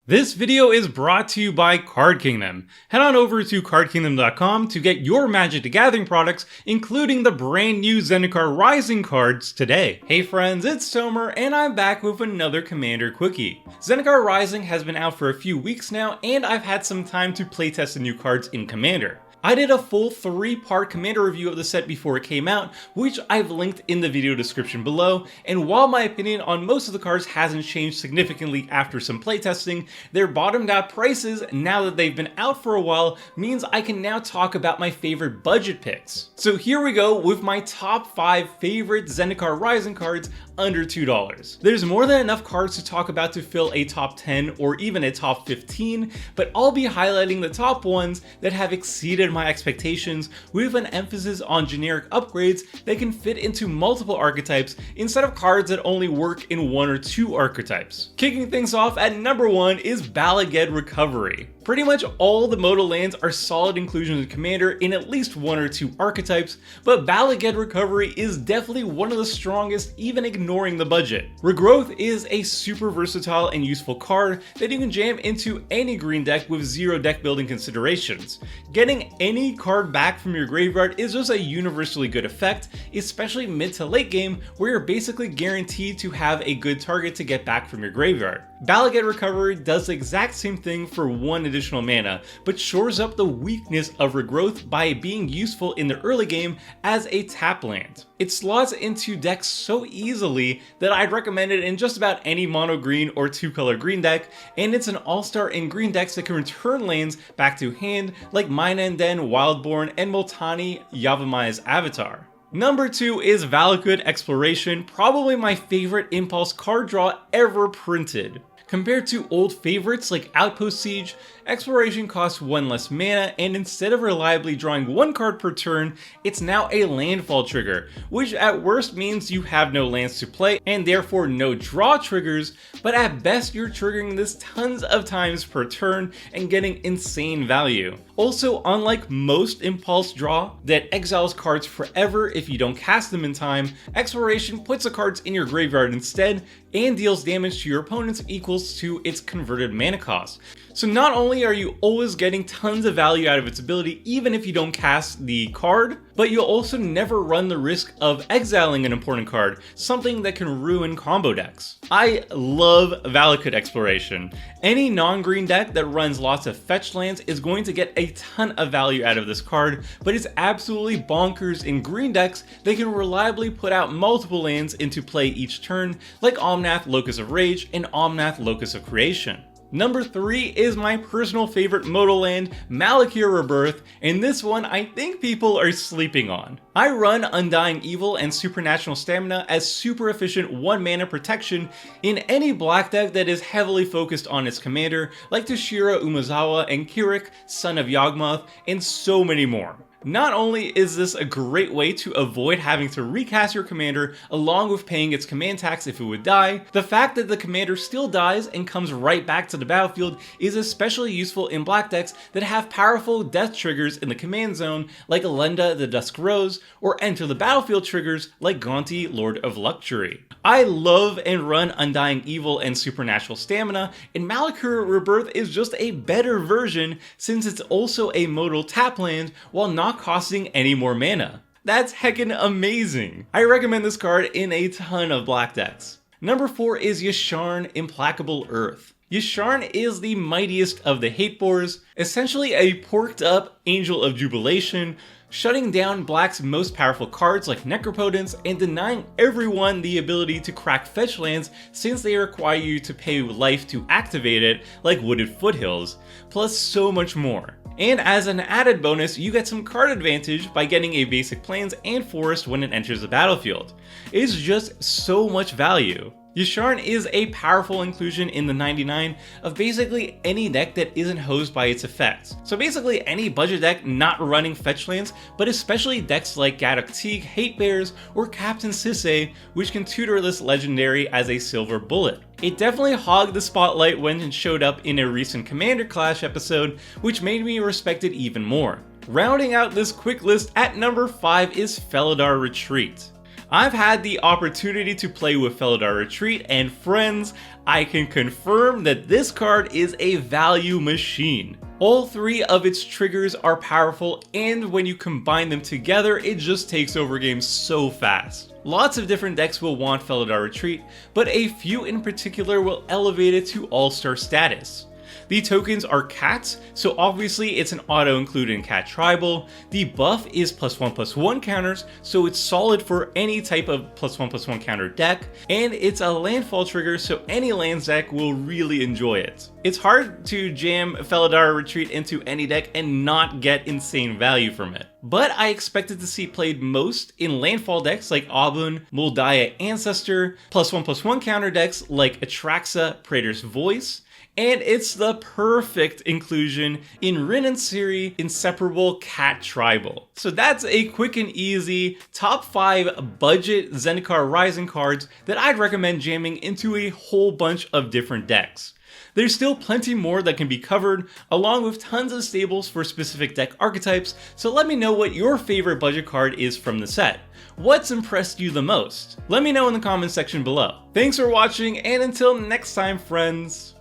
This video is brought to you by Card Kingdom. Head on over to cardkingdom.com to get your Magic the Gathering products, including the brand new Zendikar Rising cards today. Hey friends, it's Tomer, and I'm back with another Commander Quickie. Zendikar Rising has been out for a few weeks now, and I've had some time to playtest the new cards in Commander. I did a full 3-part Commander review of the set before it came out, which I've linked in the video description below, and while my opinion on most of the cards hasn't changed significantly after some playtesting, their bottomed out prices, now that they've been out for a while, means I can now talk about my favorite budget picks. So here we go with my top 5 favorite Zendikar Rising cards under $2. There's more than enough cards to talk about to fill a top 10 or even a top 15, but I'll be highlighting the top ones that have exceeded my expectations with an emphasis on generic upgrades that can fit into multiple archetypes instead of cards that only work in 1 or 2 archetypes. Kicking things off at number 1 is BALA Recovery. Pretty much all the modal lands are solid inclusions in Commander in at least 1 or 2 archetypes, but BALA Recovery is definitely one of the strongest, even ignoring the budget. Regrowth is a super versatile and useful card that you can jam into any green deck with zero deck building considerations. Getting any card back from your graveyard is just a universally good effect, especially mid to late game where you're basically guaranteed to have a good target to get back from your graveyard. BALA Recovery does the exact same thing for 1 additional mana, but shores up the weakness of Regrowth by being useful in the early game as a tap land. It slots into decks so easily that I'd recommend it in just about any mono green or 2-color green deck, and it's an all-star in green decks that can return lands back to hand like Minanden, Wildborn, and Multani Yavimai's Avatar. Number 2 is Valakut Exploration, probably my favorite impulse card draw ever printed. Compared to old favorites like Outpost Siege, Exploration costs 1 less mana, and instead of reliably drawing 1 card per turn, it's now a landfall trigger, which at worst means you have no lands to play and therefore no draw triggers, but at best you're triggering this tons of times per turn and getting insane value. Also, unlike most impulse draw that exiles cards forever if you don't cast them in time, Exploration puts the cards in your graveyard instead and deals damage to your opponents equals to its converted mana cost. So not only are you always getting tons of value out of its ability even if you don't cast the card, but you'll also never run the risk of exiling an important card, something that can ruin combo decks. I love Valakut Exploration. Any non-green deck that runs lots of fetch lands is going to get a ton of value out of this card, but it's absolutely bonkers in green decks that can reliably put out multiple lands into play each turn, like Omnath Locus of Rage and Omnath Locus of Creation. Number 3 is my personal favorite modal land, MALAKIR Rebirth, and this one I think people are sleeping on. I run Undying Evil and Supernatural Stamina as super efficient 1 mana protection in any black deck that is heavily focused on its commander, like Toshiro Umezawa and Kirik, Son of Yawgmoth, and so many more. Not only is this a great way to avoid having to recast your commander along with paying its command tax if it would die, the fact that the commander still dies and comes right back to the battlefield is especially useful in black decks that have powerful death triggers in the command zone like Elenda the Dusk Rose, or enter the battlefield triggers like Gonti Lord of Luxury. I love and run Undying Evil and Supernatural Stamina, and MALAKIR Rebirth is just a better version since it's also a modal tap land while not costing any more mana. That's heckin' amazing! I recommend this card in a ton of black decks. Number 4 is YASHARN Implacable Earth. YASHARN is the mightiest of the hate boars, essentially a porked up Angel of Jubilation, shutting down black's most powerful cards like Necropotence and denying everyone the ability to crack fetch lands since they require you to pay life to activate it like Wooded Foothills, plus so much more. And as an added bonus, you get some card advantage by getting a basic plains and forest when it enters the battlefield. It's just so much value. YASHARN is a powerful inclusion in the 99 of basically any deck that isn't hosed by its effects. So basically any budget deck not running fetch lands, but especially decks like Gaddock Teeg, Hate Bears, or Captain Sisay, which can tutor this legendary as a silver bullet. It definitely hogged the spotlight when it showed up in a recent Commander Clash episode, which made me respect it even more. Rounding out this quick list at number 5 is Felidar Retreat. I've had the opportunity to play with Felidar Retreat, and friends, I can confirm that this card is a value machine. All 3 of its triggers are powerful, and when you combine them together, it just takes over games so fast. Lots of different decks will want Felidar Retreat, but a few in particular will elevate it to all-star status. The tokens are cats, so obviously it's an auto-include in cat tribal. The buff is +1/+1 counters, so it's solid for any type of +1/+1 counter deck, and it's a landfall trigger, so any lands deck will really enjoy it. It's hard to jam Felidar Retreat into any deck and not get insane value from it. But I expected to see played most in landfall decks like Abun, Muldaya Ancestor, +1/+1 counter decks like Atraxa, Praetor's Voice, and it's the perfect inclusion in Rin and Ciri Inseparable Cat Tribal. So that's a quick and easy top 5 budget Zendikar Rising cards that I'd recommend jamming into a whole bunch of different decks. There's still plenty more that can be covered, along with tons of stables for specific deck archetypes, so let me know what your favorite budget card is from the set. What's impressed you the most? Let me know in the comments section below. Thanks for watching, and until next time, friends,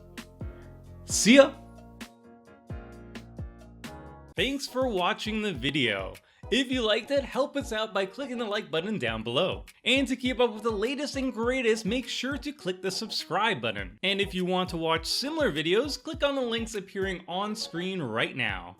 see ya! Thanks for watching the video. If you liked it, help us out by clicking the like button down below. And to keep up with the latest and greatest, make sure to click the subscribe button. And if you want to watch similar videos, click on the links appearing on screen right now.